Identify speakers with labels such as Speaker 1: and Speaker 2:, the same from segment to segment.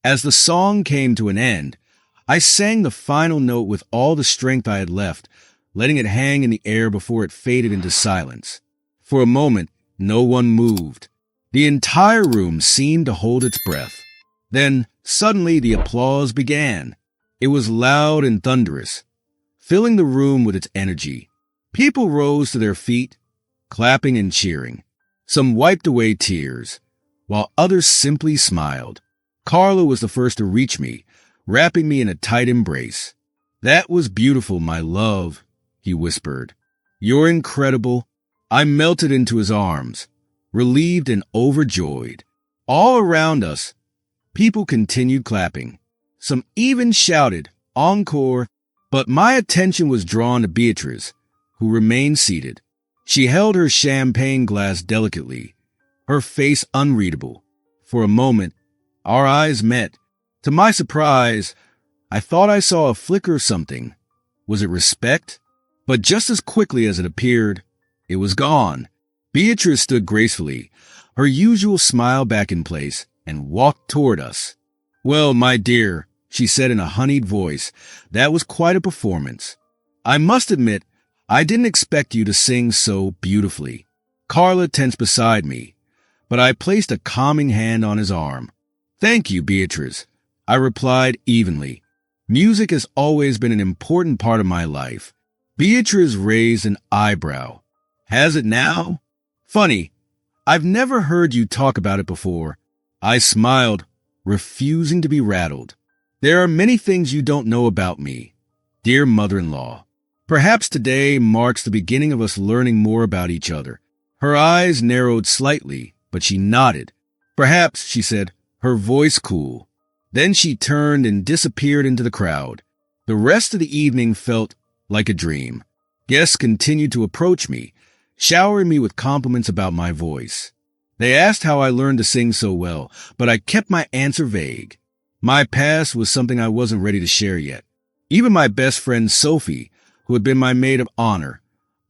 Speaker 1: As the song came to an end, I sang the final note with all the strength I had left, letting it hang in the air before it faded into silence. For a moment, no one moved. The entire room seemed to hold its breath. Then, suddenly, the applause began. It was loud and thunderous, filling the room with its energy. People rose to their feet, clapping and cheering. Some wiped away tears, while others simply smiled. Carla was the first to reach me, wrapping me in a tight embrace. "That was beautiful, my love," he whispered. "You're incredible." I melted into his arms, relieved and overjoyed. All around us, people continued clapping. Some even shouted, "Encore!" But my attention was drawn to Beatrice, who remained seated. She held her champagne glass delicately, her face unreadable. For a moment, our eyes met. To my surprise, I thought I saw a flicker of something. Was it respect? But just as quickly as it appeared, it was gone. Beatrice stood gracefully, her usual smile back in place, and walked toward us. "Well, my dear," she said in a honeyed voice, "that was quite a performance. I must admit, I didn't expect you to sing so beautifully." Carla tensed beside me, but I placed a calming hand on his arm. "Thank you, Beatrice," I replied evenly. Music has always been an important part of my life. Beatrice raised an eyebrow. "Has it now? Funny, I've never heard you talk about it before." I smiled, refusing to be rattled. "There are many things you don't know about me, dear mother-in-law. Perhaps today marks the beginning of us learning more about each other." Her eyes narrowed slightly, but she nodded. "Perhaps," she said, her voice cool. Then she turned and disappeared into the crowd. The rest of the evening felt like a dream. Guests continued to approach me, showering me with compliments about my voice. They asked how I learned to sing so well, but I kept my answer vague. My past was something I wasn't ready to share yet. Even my best friend Sophie, who had been my maid of honor,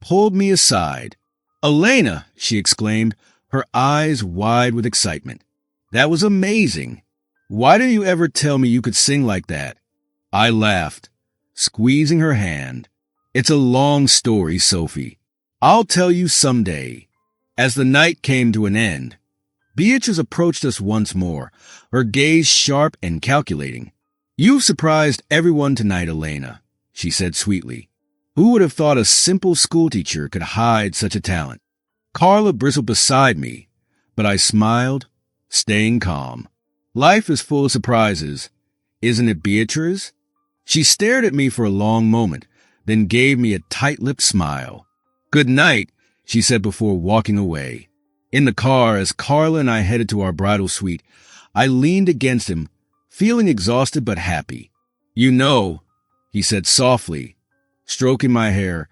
Speaker 1: pulled me aside. "Elena," she exclaimed, her eyes wide with excitement. "That was amazing. Why didn't you ever tell me you could sing like that?" I laughed, squeezing her hand. "It's a long story, Sophie. I'll tell you someday." As the night came to an end, Beatrice approached us once more, her gaze sharp and calculating. "You've surprised everyone tonight, Elena," she said sweetly. "Who would have thought a simple schoolteacher could hide such a talent?" Carla bristled beside me, but I smiled, staying calm. "Life is full of surprises, isn't it, Beatrice?" She stared at me for a long moment, then gave me a tight-lipped smile. "Good night," she said before walking away. In the car, as Carla and I headed to our bridal suite, I leaned against him, feeling exhausted but happy. "You know," he said softly, stroking my hair,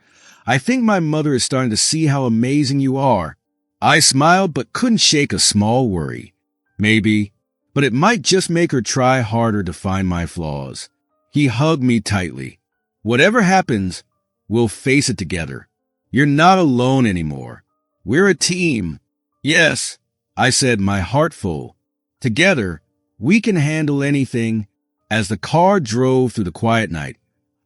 Speaker 1: "I think my mother is starting to see how amazing you are." I smiled but couldn't shake a small worry. Maybe, but it might just make her try harder to find my flaws. He hugged me tightly. "Whatever happens, we'll face it together. You're not alone anymore. We're a team." "Yes," I said, my heart full. "Together, we can handle anything." As the car drove through the quiet night,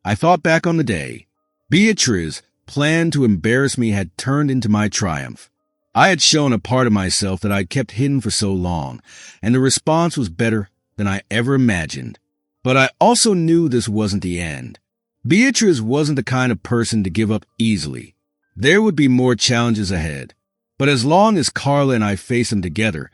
Speaker 1: I thought back on the day. Beatrice's plan to embarrass me had turned into my triumph. I had shown a part of myself that I'd kept hidden for so long, and the response was better than I ever imagined. But I also knew this wasn't the end. Beatrice wasn't the kind of person to give up easily. There would be more challenges ahead. But as long as Carla and I faced them together,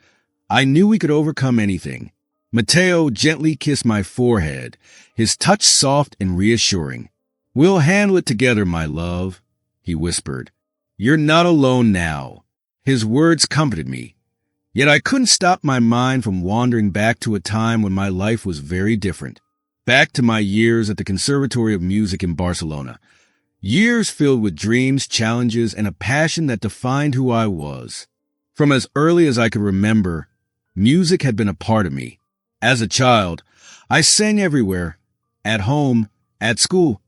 Speaker 1: I knew we could overcome anything. Matteo gently kissed my forehead, his touch soft and reassuring. "We'll handle it together, my love," he whispered. "You're not alone now." His words comforted me. Yet I couldn't stop my mind from wandering back to a time when my life was very different. Back to my years at the Conservatory of Music in Barcelona. Years filled with dreams, challenges, and a passion that defined who I was. From as early as I could remember, music had been a part of me. As a child, I sang everywhere, at home, at school,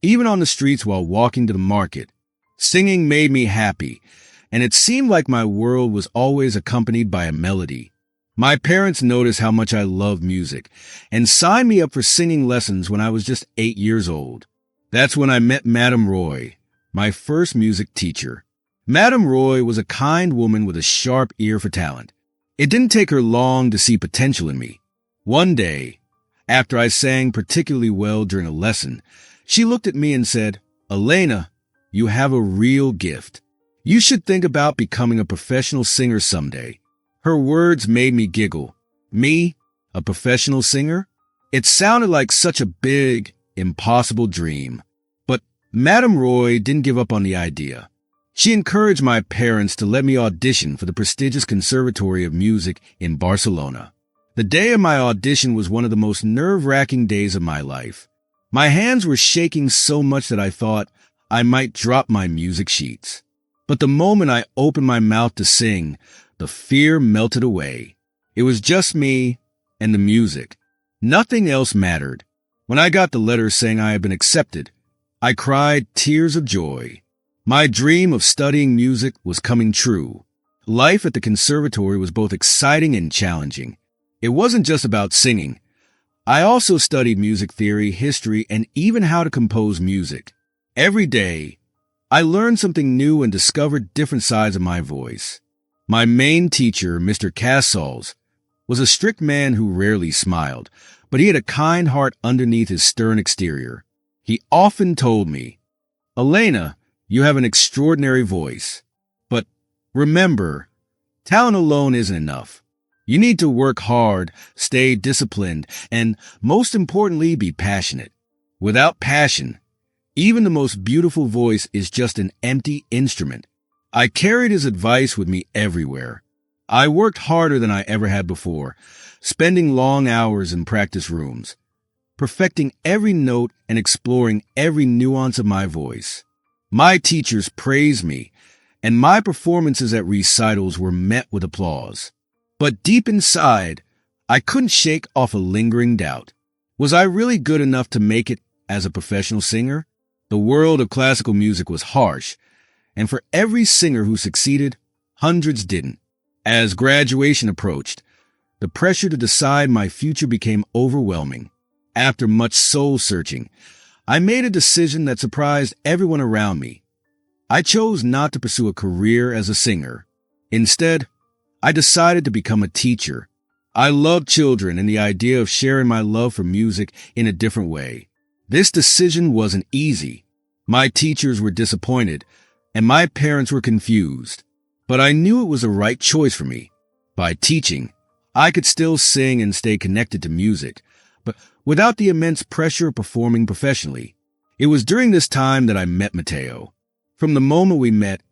Speaker 1: even on the streets while walking to the market. Singing made me happy, and it seemed like my world was always accompanied by a melody. My parents noticed how much I loved music and signed me up for singing lessons when I was just 8 years old. That's when I met Madame Roy, my first music teacher. Madame Roy was a kind woman with a sharp ear for talent. It didn't take her long to see potential in me. One day, after I sang particularly well during a lesson, she looked at me and said, "Elena, you have a real gift. You should think about becoming a professional singer someday." Her words made me giggle. Me, a professional singer? It sounded like such a big, impossible dream. But Madame Roy didn't give up on the idea. She encouraged my parents to let me audition for the prestigious Conservatory of Music in Barcelona. The day of my audition was one of the most nerve-wracking days of my life. My hands were shaking so much that I thought I might drop my music sheets. But the moment I opened my mouth to sing, the fear melted away. It was just me and the music. Nothing else mattered. When I got the letter saying I had been accepted, I cried tears of joy. My dream of studying music was coming true. Life at the conservatory was both exciting and challenging. It wasn't just about singing. I also studied music theory, history, and even how to compose music. Every day, I learned something new and discovered different sides of my voice. My main teacher, Mr. Casals, was a strict man who rarely smiled, but he had a kind heart underneath his stern exterior. He often told me, "Elena, you have an extraordinary voice. But remember, talent alone isn't enough. You need to work hard, stay disciplined, and most importantly, be passionate. Without passion, even the most beautiful voice is just an empty instrument." I carried his advice with me everywhere. I worked harder than I ever had before, spending long hours in practice rooms, perfecting every note and exploring every nuance of my voice. My teachers praised me, and my performances at recitals were met with applause. But deep inside, I couldn't shake off a lingering doubt. Was I really good enough to make it as a professional singer? The world of classical music was harsh, and for every singer who succeeded, hundreds didn't. As graduation approached, the pressure to decide my future became overwhelming. After much soul-searching, I made a decision that surprised everyone around me. I chose not to pursue a career as a singer. Instead, I decided to become a teacher. I love children and the idea of sharing my love for music in a different way. This decision wasn't easy. My teachers were disappointed, and my parents were confused. But I knew it was the right choice for me. By teaching, I could still sing and stay connected to music, but without the immense pressure of performing professionally. It was during this time that I met Matteo. From the moment we met,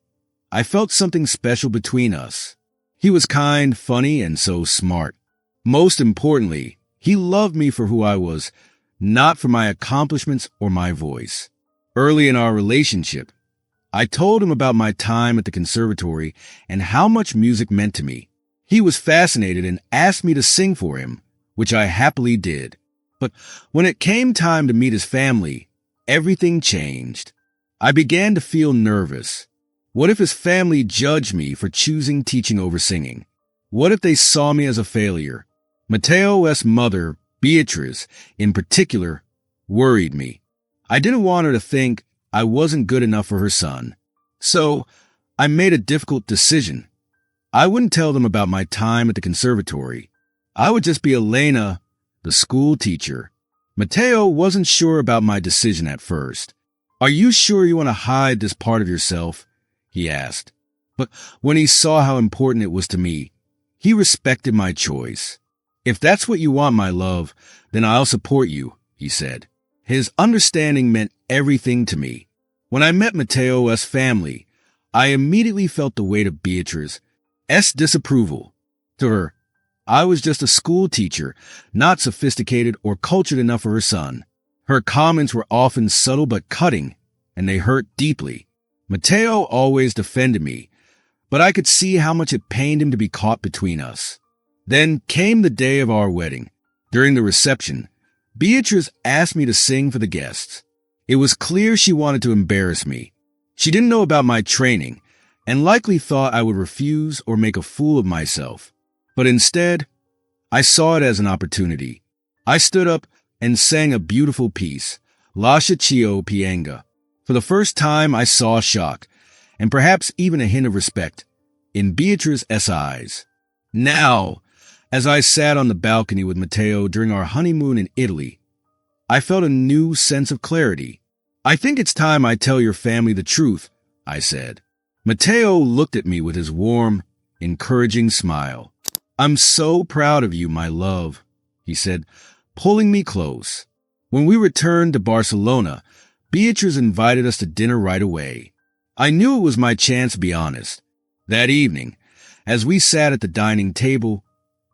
Speaker 1: I felt something special between us. He was kind, funny, and so smart. Most importantly, he loved me for who I was, not for my accomplishments or my voice. Early in our relationship, I told him about my time at the conservatory and how much music meant to me. He was fascinated and asked me to sing for him, which I happily did. But when it came time to meet his family, everything changed. I began to feel nervous. What if his family judged me for choosing teaching over singing? What if they saw me as a failure? Matteo's mother, Beatrice, in particular, worried me. I didn't want her to think I wasn't good enough for her son. So I made a difficult decision. I wouldn't tell them about my time at the conservatory. I would just be Elena, the school teacher. Matteo wasn't sure about my decision at first. "Are you sure you want to hide this part of yourself?" he asked. But when he saw how important it was to me, he respected my choice. "If that's what you want, my love, then I'll support you," he said. His understanding meant everything to me. When I met Matteo's family, I immediately felt the weight of Beatrice's disapproval. To her, I was just a school teacher, not sophisticated or cultured enough for her son. Her comments were often subtle but cutting, and they hurt deeply. Matteo always defended me, but I could see how much it pained him to be caught between us. Then came the day of our wedding. During the reception, Beatrice asked me to sing for the guests. It was clear she wanted to embarrass me. She didn't know about my training and likely thought I would refuse or make a fool of myself. But instead, I saw it as an opportunity. I stood up and sang a beautiful piece, Lascia Chio Pienga. For the first time, I saw shock, and perhaps even a hint of respect, in Beatrice's eyes. Now, as I sat on the balcony with Matteo during our honeymoon in Italy, I felt a new sense of clarity. I think it's time I tell your family the truth, I said. Matteo looked at me with his warm, encouraging smile. I'm so proud of you, my love, he said, pulling me close. When we returned to Barcelona, Beatrice invited us to dinner right away. I knew it was my chance to be honest. That evening, as we sat at the dining table,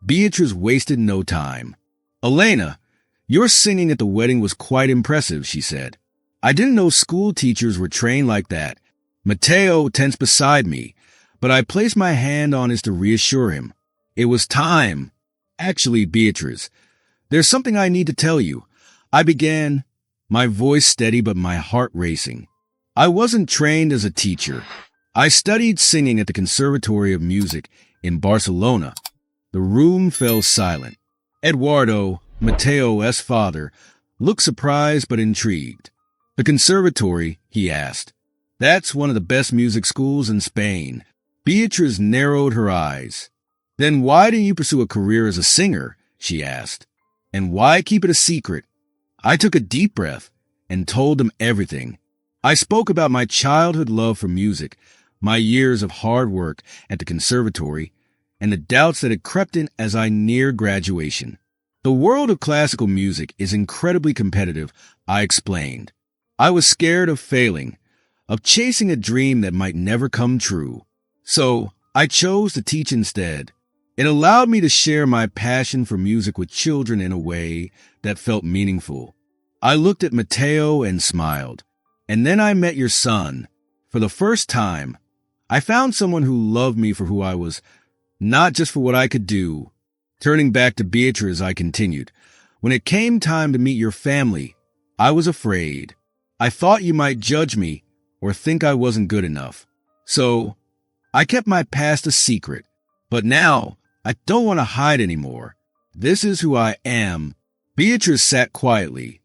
Speaker 1: Beatrice wasted no time. Elena, your singing at the wedding was quite impressive, she said. I didn't know school teachers were trained like that. Matteo tensed beside me, but I placed my hand on his to reassure him. It was time. Actually, Beatrice, there's something I need to tell you. I began, my voice steady but my heart racing. I wasn't trained as a teacher. I studied singing at the Conservatory of Music in Barcelona. The room fell silent. Eduardo, Matteo's father, looked surprised but intrigued. The conservatory, he asked. That's one of the best music schools in Spain. Beatrice narrowed her eyes. Then why didn't you pursue a career as a singer? She asked. And why keep it a secret? I took a deep breath and told them everything. I spoke about my childhood love for music, my years of hard work at the conservatory, and the doubts that had crept in as I neared graduation. The world of classical music is incredibly competitive, I explained. I was scared of failing, of chasing a dream that might never come true. So I chose to teach instead. It allowed me to share my passion for music with children in a way that felt meaningful. I looked at Matteo and smiled. And then I met your son. For the first time, I found someone who loved me for who I was, not just for what I could do. Turning back to Beatrice, I continued. When it came time to meet your family, I was afraid. I thought you might judge me or think I wasn't good enough. So I kept my past a secret. But now I don't want to hide anymore. This is who I am. Beatrice sat quietly,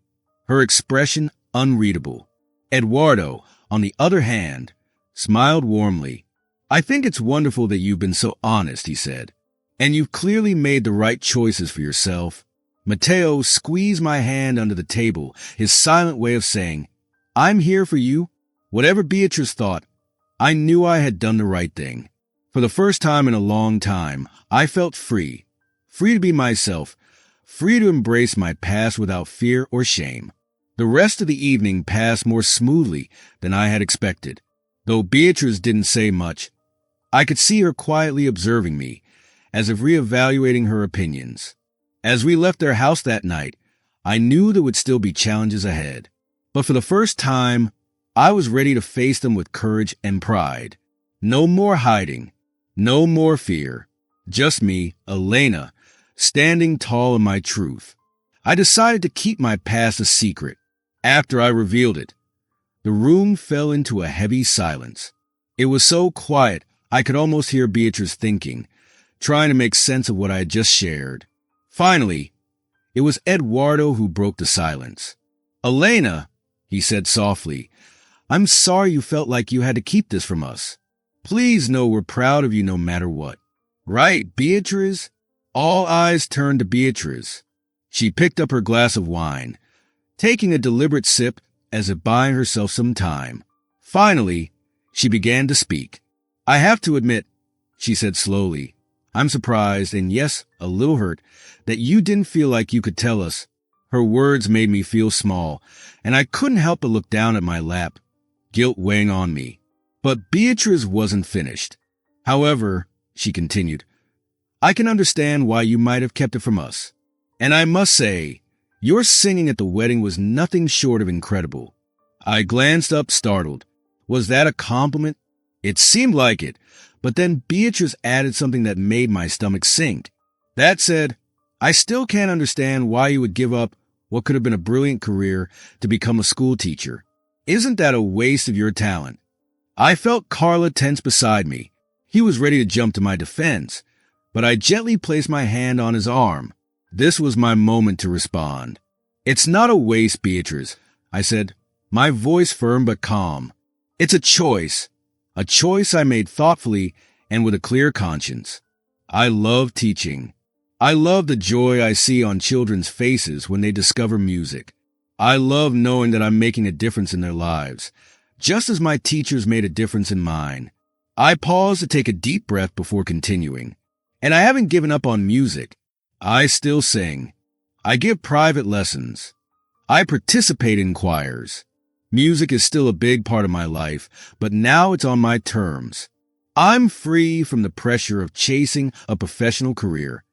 Speaker 1: her expression unreadable. Eduardo, on the other hand, smiled warmly. I think it's wonderful that you've been so honest, he said. And you've clearly made the right choices for yourself. Matteo squeezed my hand under the table, his silent way of saying, I'm here for you. Whatever Beatrice thought, I knew I had done the right thing. For the first time in a long time, I felt free. Free to be myself. Free to embrace my past without fear or shame. The rest of the evening passed more smoothly than I had expected. Though Beatrice didn't say much, I could see her quietly observing me, as if reevaluating her opinions. As we left their house that night, I knew there would still be challenges ahead. But for the first time, I was ready to face them with courage and pride. No more hiding. No more fear. Just me, Elena, standing tall in my truth. I decided to keep my past a secret. After I revealed it, the room fell into a heavy silence. It was so quiet I could almost hear Beatrice thinking, trying to make sense of what I had just shared. Finally, it was Eduardo who broke the silence. Elena, he said softly, I'm sorry you felt like you had to keep this from us. Please know we're proud of you no matter what. Right, Beatrice? All eyes turned to Beatrice. She picked up her glass of wine, taking a deliberate sip as if buying herself some time. Finally, she began to speak. I have to admit, she said slowly, I'm surprised and yes, a little hurt that you didn't feel like you could tell us. Her words made me feel small, and I couldn't help but look down at my lap, guilt weighing on me. But Beatrice wasn't finished. However, she continued, I can understand why you might have kept it from us. And I must say, your singing at the wedding was nothing short of incredible. I glanced up, startled. Was that a compliment? It seemed like it, but then Beatrice added something that made my stomach sink. That said, I still can't understand why you would give up what could have been a brilliant career to become a school teacher. Isn't that a waste of your talent? I felt Carla tense beside me. He was ready to jump to my defense, but I gently placed my hand on his arm. This was my moment to respond. "It's not a waste, Beatrice," I said, my voice firm but calm. "It's a choice I made thoughtfully and with a clear conscience. I love teaching. I love the joy I see on children's faces when they discover music. I love knowing that I'm making a difference in their lives, just as my teachers made a difference in mine." I paused to take a deep breath before continuing. "And I haven't given up on music. I still sing. I give private lessons. I participate in choirs. Music is still a big part of my life, but now it's on my terms. I'm free from the pressure of chasing a professional career."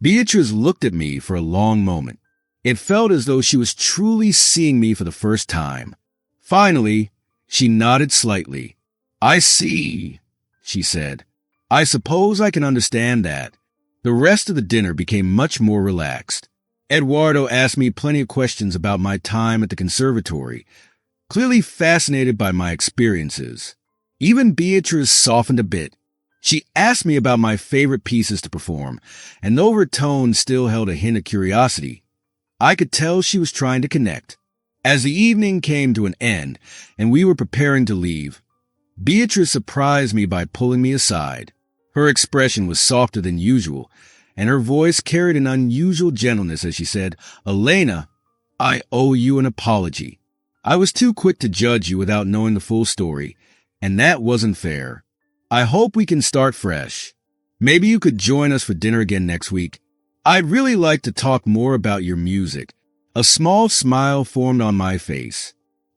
Speaker 1: Beatrice looked at me for a long moment. It felt as though she was truly seeing me for the first time. Finally, she nodded slightly. "I see," she said. "I suppose I can understand that." The rest of the dinner became much more relaxed. Eduardo asked me plenty of questions about my time at the conservatory, clearly fascinated by my experiences. Even Beatrice softened a bit. She asked me about my favorite pieces to perform, and though her tone still held a hint of curiosity, I could tell she was trying to connect. As the evening came to an end and we were preparing to leave, Beatrice surprised me by pulling me aside. Her expression was softer than usual, and her voice carried an unusual gentleness as she said, "Elena, I owe you an apology. I was too quick to judge you without knowing the full story, and that wasn't fair. I hope we can start fresh. Maybe you could join us for dinner again next week. I'd really like to talk more about your music." A small smile formed on my face.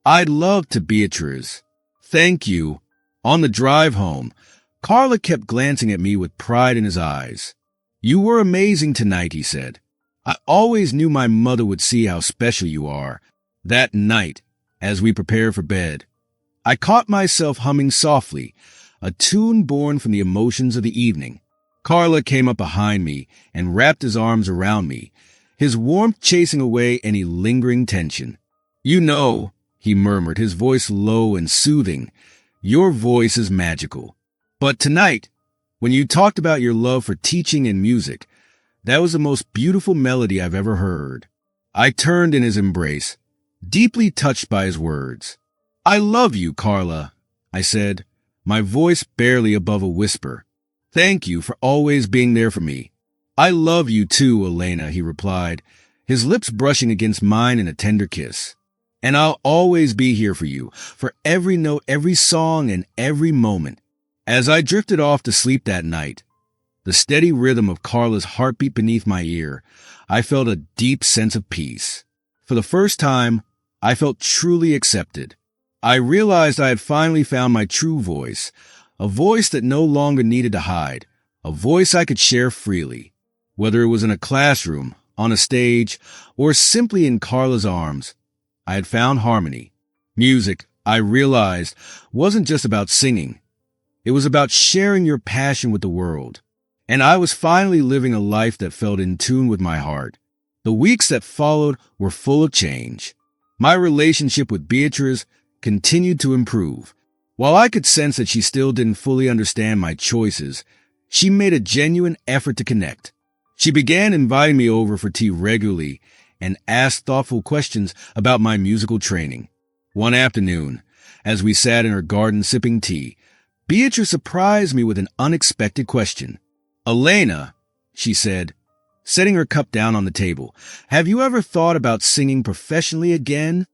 Speaker 1: "I'd love to, Beatrice. Thank you." On the drive home, Carla kept glancing at me with pride in his eyes. "You were amazing tonight," he said. "I always knew my mother would see how special you are." That night, as we prepared for bed, I caught myself humming softly, a tune born from the emotions of the evening. Carla came up behind me and wrapped his arms around me, his warmth chasing away any lingering tension. "You know," he murmured, his voice low and soothing, "your voice is magical. But tonight, when you talked about your love for teaching and music, that was the most beautiful melody I've ever heard." I turned in his embrace, deeply touched by his words. "I love you, Carla," I said, my voice barely above a whisper. "Thank you for always being there for me." "I love you too, Elena," he replied, his lips brushing against mine in a tender kiss. "And I'll always be here for you, for every note, every song, and every moment." As I drifted off to sleep that night, the steady rhythm of Carla's heartbeat beneath my ear, I felt a deep sense of peace. For the first time, I felt truly accepted. I realized I had finally found my true voice, a voice that no longer needed to hide, a voice I could share freely. Whether it was in a classroom, on a stage, or simply in Carla's arms, I had found harmony. Music, I realized, wasn't just about singing. It was about sharing your passion with the world. And I was finally living a life that felt in tune with my heart. The weeks that followed were full of change. My relationship with Beatrice continued to improve. While I could sense that she still didn't fully understand my choices, she made a genuine effort to connect. She began inviting me over for tea regularly and asked thoughtful questions about my musical training. One afternoon, as we sat in her garden sipping tea, Beatrice surprised me with an unexpected question. "Elena," she said, setting her cup down on the table, "have you ever thought about singing professionally again?"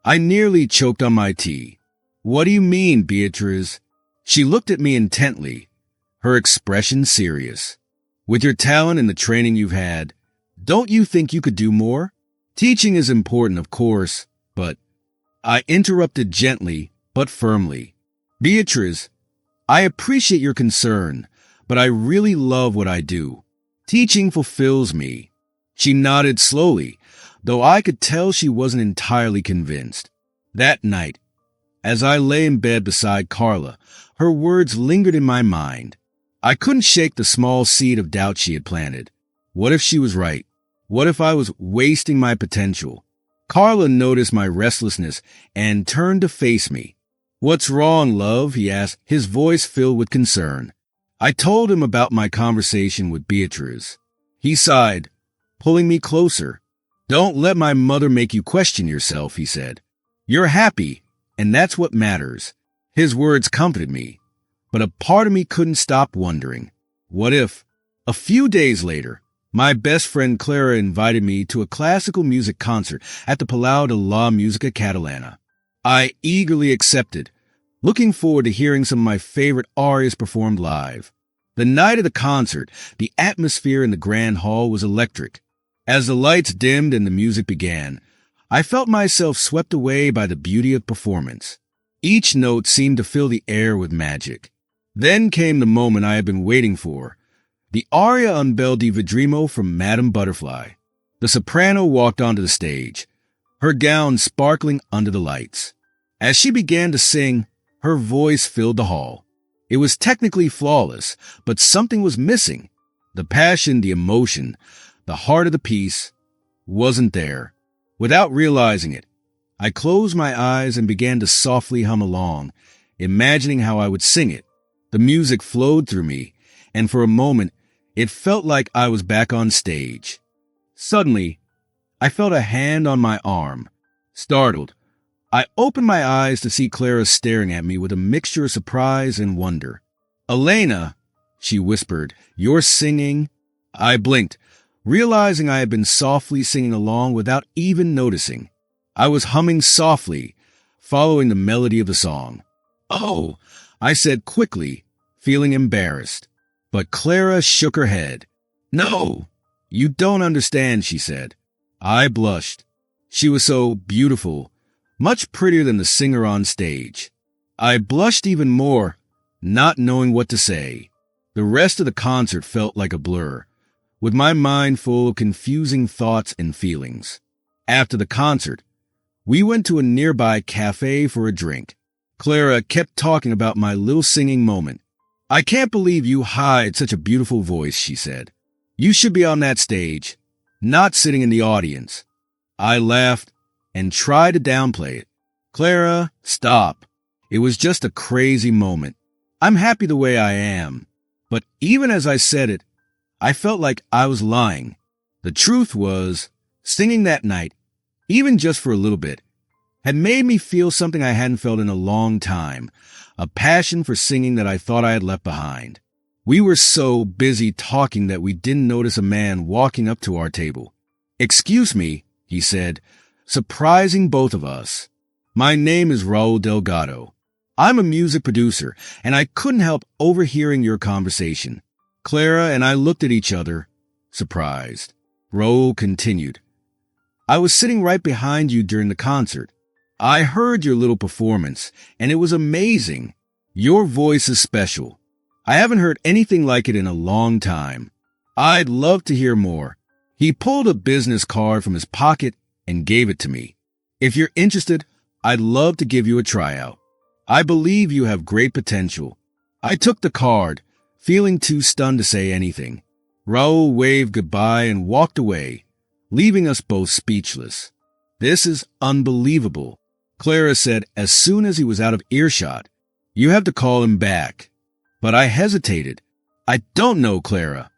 Speaker 1: I nearly choked on my tea. "What do you mean, Beatrice?" She looked at me intently, her expression serious. "With your talent and the training you've had, don't you think you could do more? Teaching is important, of course, but—" I interrupted gently but firmly. "Beatrice, I appreciate your concern, but I really love what I do. Teaching fulfills me." She nodded slowly, though I could tell she wasn't entirely convinced. That night, as I lay in bed beside Carla, her words lingered in my mind. I couldn't shake the small seed of doubt she had planted. What if she was right? What if I was wasting my potential? Carla noticed my restlessness and turned to face me. "What's wrong, love?" he asked, his voice filled with concern. I told him about my conversation with Beatrice. He sighed, pulling me closer. Don't let my mother make you question yourself, he said. You're happy, and that's what matters. His words comforted me, but a part of me couldn't stop wondering, what if? A few days later, my best friend Clara invited me to a classical music concert at the Palau de la Música Catalana. I eagerly accepted, looking forward to hearing some of my favorite arias performed live. The night of the concert, the atmosphere in the grand hall was electric. As the lights dimmed and the music began, I felt myself swept away by the beauty of performance. Each note seemed to fill the air with magic. Then came the moment I had been waiting for, the aria Un bel di Vidrimo from Madame Butterfly. The soprano walked onto the stage, her gown sparkling under the lights. As she began to sing, her voice filled the hall. It was technically flawless, but something was missing. The passion, the emotion, the heart of the piece wasn't there. Without realizing it, I closed my eyes and began to softly hum along, imagining how I would sing it. The music flowed through me, and for a moment, it felt like I was back on stage. Suddenly, I felt a hand on my arm. Startled, I opened my eyes to see Clara staring at me with a mixture of surprise and wonder. Elena, she whispered, you're singing? I blinked, realizing I had been softly singing along without even noticing. I was humming softly, following the melody of the song. Oh, I said quickly, feeling embarrassed. But Clara shook her head. No, you don't understand, she said. I blushed. She was so beautiful, much prettier than the singer on stage. I blushed even more, not knowing what to say. The rest of the concert felt like a blur, with my mind full of confusing thoughts and feelings. After the concert, we went to a nearby cafe for a drink. Clara kept talking about my little singing moment. I can't believe you hide such a beautiful voice, she said. You should be on that stage, not sitting in the audience. I laughed and tried to downplay it. Clara, stop. It was just a crazy moment. I'm happy the way I am. But even as I said it, I felt like I was lying. The truth was, singing that night, even just for a little bit, had made me feel something I hadn't felt in a long time, a passion for singing that I thought I had left behind. We were so busy talking that we didn't notice a man walking up to our table. Excuse me, he said, surprising both of us. My name is Raul Delgado. I'm a music producer, and I couldn't help overhearing your conversation. Clara and I looked at each other, surprised. Raul continued. I was sitting right behind you during the concert. I heard your little performance, and it was amazing. Your voice is special. I haven't heard anything like it in a long time. I'd love to hear more. He pulled a business card from his pocket and gave it to me. If you're interested, I'd love to give you a tryout. I believe you have great potential. I took the card, feeling too stunned to say anything. Raul waved goodbye and walked away, leaving us both speechless. This is unbelievable, Clara said as soon as he was out of earshot. You have to call him back. But I hesitated. I don't know, Clara.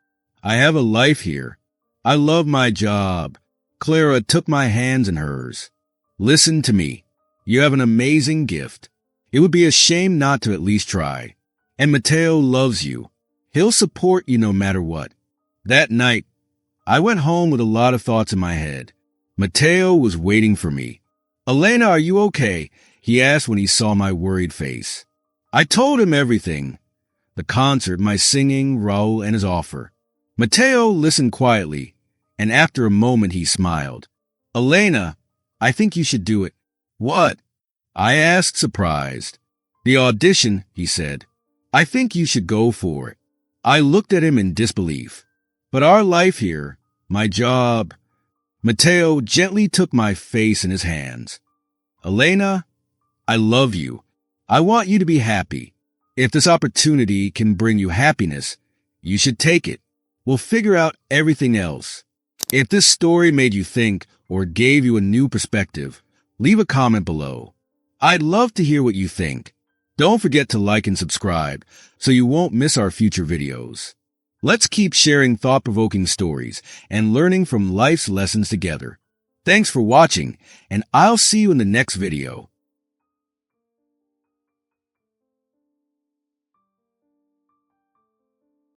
Speaker 1: I have a life here. I love my job. Clara took my hands in hers. Listen to me. You have an amazing gift. It would be a shame not to at least try. And Mateo loves you. He'll support you no matter what. That night, I went home with a lot of thoughts in my head. Mateo was waiting for me. Elena, are you okay? He asked when he saw my worried face. I told him everything. The concert, my singing, Raul, and his offer. Mateo listened quietly, and after a moment he smiled. Elena, I think you should do it. What? I asked, surprised. The audition, he said. I think you should go for it. I looked at him in disbelief. But our life here, my job... Mateo gently took my face in his hands. Elena, I love you. I want you to be happy. If this opportunity can bring you happiness, you should take it. We'll figure out everything else. If this story made you think or gave you a new perspective, leave a comment below. I'd love to hear what you think. Don't forget to like and subscribe so you won't miss our future videos. Let's keep sharing thought-provoking stories and learning from life's lessons together. Thanks for watching, and I'll see you in the next video.